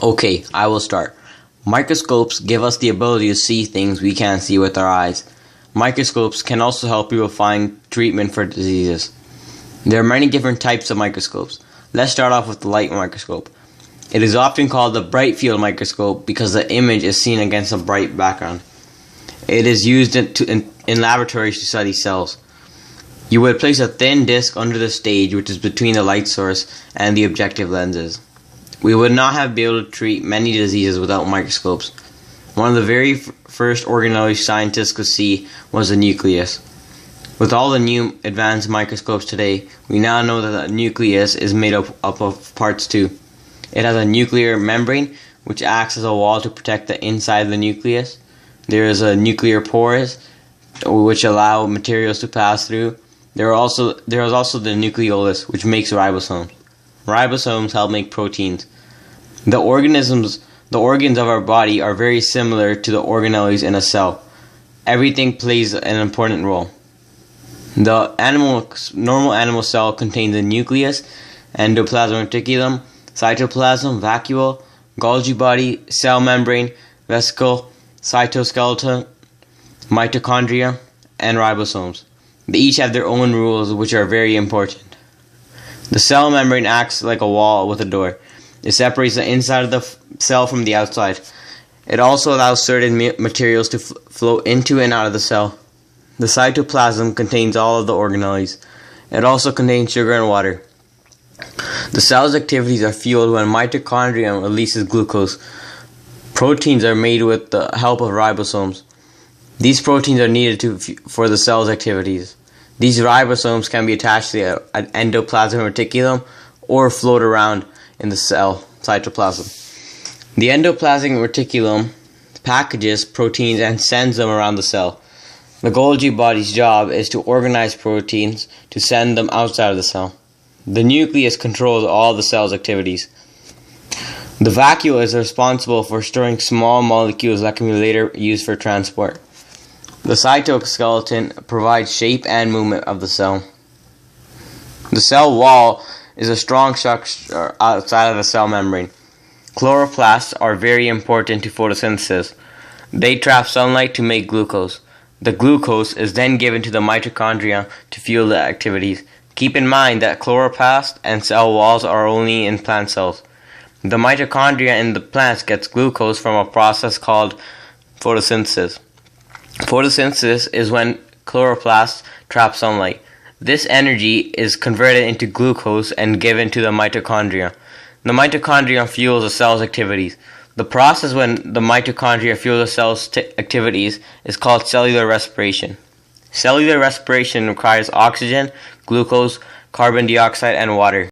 Okay, I will start. Microscopes give us the ability to see things we can't see with our eyes. Microscopes can also help people find treatment for diseases. There are many different types of microscopes. Let's start off with the light microscope. It is often called the bright field microscope because the image is seen against a bright background. It is used in laboratories to study cells. You would place a thin disc under the stage, which is between the light source and the objective lenses. We would not have been able to treat many diseases without microscopes. One of the very first organelles scientists could see was the nucleus. With all the new advanced microscopes today, we now know that the nucleus is made up of parts too. It has a nuclear membrane, which acts as a wall to protect the inside of the nucleus. There is a nuclear pores, which allow materials to pass through. There is also the nucleolus, which makes ribosomes. Ribosomes help make proteins. The organs of our body are very similar to the organelles in a cell. Everything plays an important role. The normal animal cell contains a nucleus, endoplasmic reticulum, cytoplasm, vacuole, Golgi body, cell membrane, vesicle, cytoskeleton, mitochondria, and ribosomes. They each have their own rules, which are very important. The cell membrane acts like a wall with a door. It separates the inside of the cell from the outside. It also allows certain materials to flow into and out of the cell. The cytoplasm contains all of the organelles. It also contains sugar and water. The cell's activities are fueled when mitochondria releases glucose. Proteins are made with the help of ribosomes. These proteins are needed for the cell's activities. These ribosomes can be attached to an endoplasmic reticulum or float around in the cell cytoplasm. The endoplasmic reticulum packages proteins and sends them around the cell. The Golgi body's job is to organize proteins to send them outside of the cell. The nucleus controls all the cell's activities. The vacuole is responsible for storing small molecules that can be later used for transport. The cytoskeleton provides shape and movement of the cell. The cell wall is a strong structure outside of the cell membrane. Chloroplasts are very important to photosynthesis. They trap sunlight to make glucose. The glucose is then given to the mitochondria to fuel the activities. Keep in mind that chloroplasts and cell walls are only in plant cells. The mitochondria in the plants gets glucose from a process called photosynthesis. Photosynthesis is when chloroplasts trap sunlight. This energy is converted into glucose and given to the mitochondria. The mitochondria fuels the cell's activities. The process when the mitochondria fuel the cell's activities is called cellular respiration. Cellular respiration requires oxygen, glucose, carbon dioxide, and water.